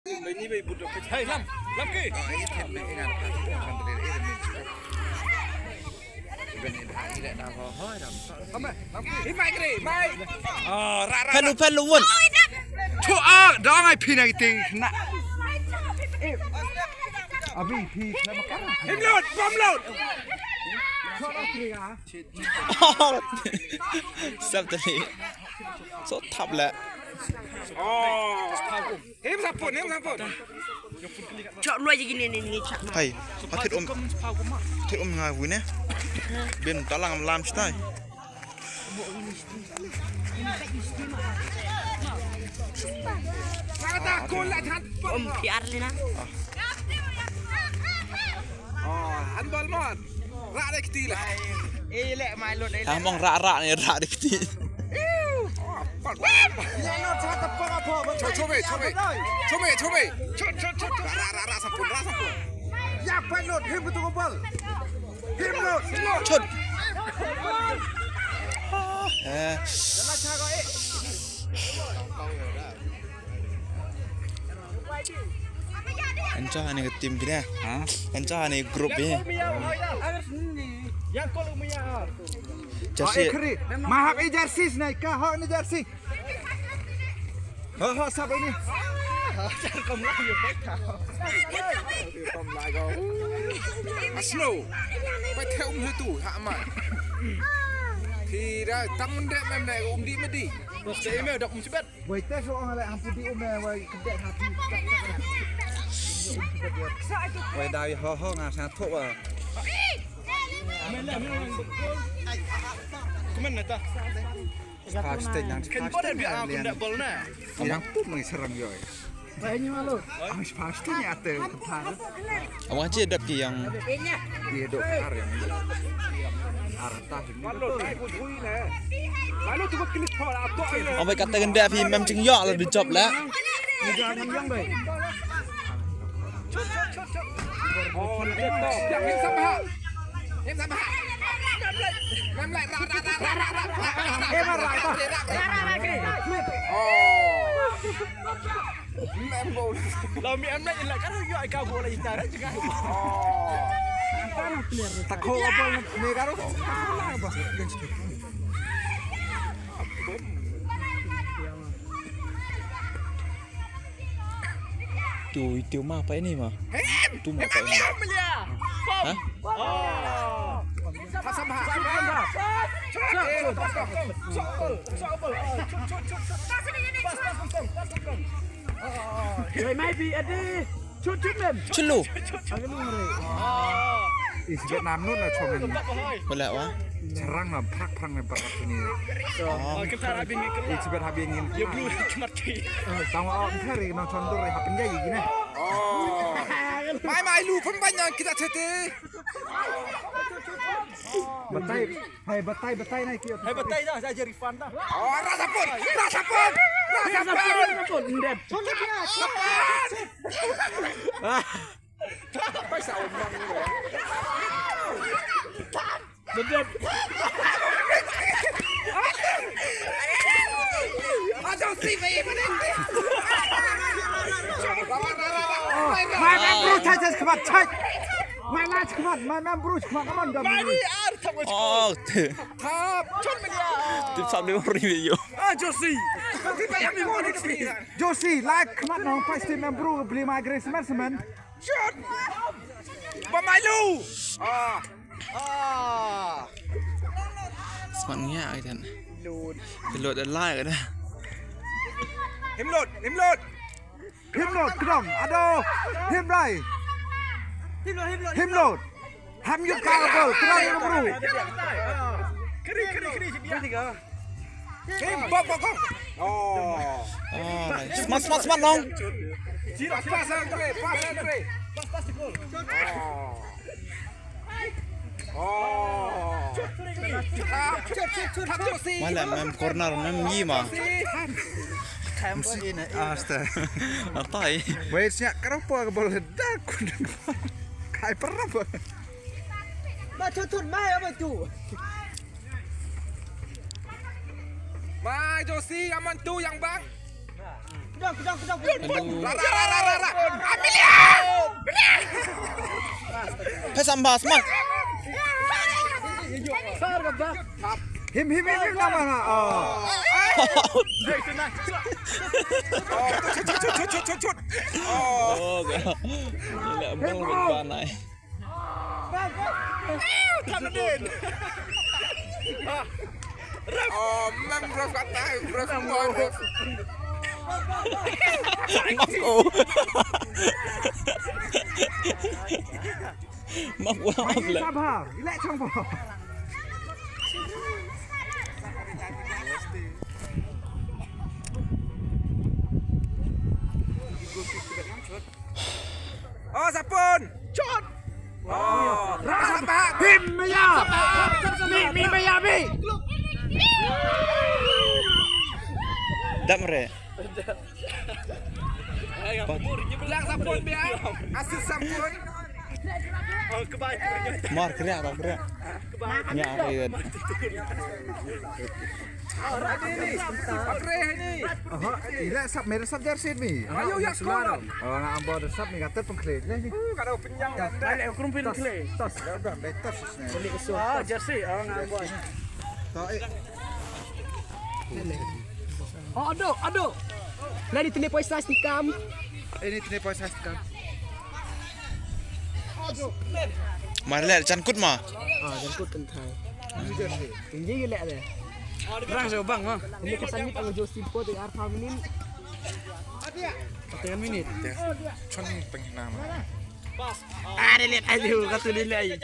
Ini bayi budak kecil. Hai, lam ke? Ini tempe dengan kan berdiri ini min. Iban ini dah tidak dah hoi dah. Lam ke? Ini mai kere, mai. Ra. Pen lu won. Chu dah ngai phi nai ting kena. Abi phi kena makan. Him load, bom load. Sắp tới đi. Sốt thập lẹ. Him sapun. Chọn nuôi gì này chọn mà. Hay, thiết ngài vui nè. Bên ta làm style. Kata kon lại thắt. PR lên á. Handball mod. Ra đây kecil lah. Lẹ mai luôn đấy. Mong rạ này rạ đi tí. Coba. Ra sapun. Ya pilot him betul kebal. Him load. Chốt. Anh cho anh cái team kia nè. Anh cho anh grup ini. Yang kau lumia. Jersey. Mahak jersey naik kah? Hak ni jersey. Hak siapa ini? Cầm lại go. Snow. Phải theo hơi tủ hạ mày. Thì ra tăng đẹp em này đi mới đi. Một cái email đọc một chút biết. Wait, tes orang lại hampir di umeh, wait kedek hati. Wait, dari ho ngasih thuk ah. Kemana ta? Pasti yang Kan boleh biar aku tidak boleh na. Yang tu mengi serang joy. Banyak malu. Pasti nyata. Abang Haji ada yang Dia dok ar yang artah. Lalu tu kena thor atau ayo. ông phải cắt tay gần đẹp thì mem chừng nhọ là được chụp lá. Oh, lepas. Yang ini sama. Mem lại ra. Em ra ta. Oh. Mem bol. Lalu mi em lại kan yo kau bola istara juga. Oh. Takho apa ni karo? Tuh, itu mah apa ini mah? Itu mah apa ini? Hah? Chút lu. Is Vietnam nun lah cuman. Boleh wah. Serang lah perang lah berat ini. Kita habis ni ke. Is ber habis ingin. Ya blue cuma ti. Tahu awak hari nak contoh hari happen jadi gini. Oh. Mai lu pun banyak kita cete. Betai naik kio. Hai betai dah saja refund dah. Oh, rasa pun. Ndep. Apa sah omong ni? Ndep. Aduh, si bayi mana? Mai bro cai kemat cai. Mai kemat bro kemat kaman dah. Mari ar tak boleh. Oh, tuh. Tap, cun media. Tiếp sau đi review. Josie. Si bayi ni mana ni? Josie, like kemat nong pasti bro beli magre semen. Cun. Pemalu. Semangatnya kan. Load dan like kan. Himlot. Himlot kedong. Aduh. Himlai. Himlot. Ham yuk kabel kedong bro. Keri. Bok. Oh. Smart nong. Pas Andre. Pas gol. Oh. Tap Josie. Malah mem corner mem gima. Mesti ini asta. Apa ini? Wait siap kenapa boleh dah kuning. Kai pernah apa? Baca tuh mai apa tu? Mai Josie aman tu yang bang. Kedong. Ra. ke sambas mat. Him nama. Oh. Cut. Oh, gila bang panai. Oh, mem bro kata, bro boy. Aku. Maaf le. Sabar, relax sabar. Oh, sapun. Cut. Oh, apa? Him maya. Mi maya mi. Dak mere. Bilang sapun biar. Asyik sapun. Mar kira tak kira. Nya ayat. Pakai ini. Relax sab merah sab jersey mi. Ayo ya sekarang. Oh, nak ambil sab ni kata pengklik ni. Kalau penyang. Balik kerumpin kle. Tas, dah betul sih. Beli usul. Ah, jersey orang ngambon. Tak Oh, aduh. Lari telefon saya tikam. ini telefon saya kan. Mar le cankut ma. Ah, jangkut kentai. Ini jersey. Tinggi gila deh. Berang saya bang, ha. Ini kesan ni tanggung jawab simpo dengan Arfa Minin. Dengan minit. Chon pengen nama. Ah, dia lihat aja, kata dia lihat.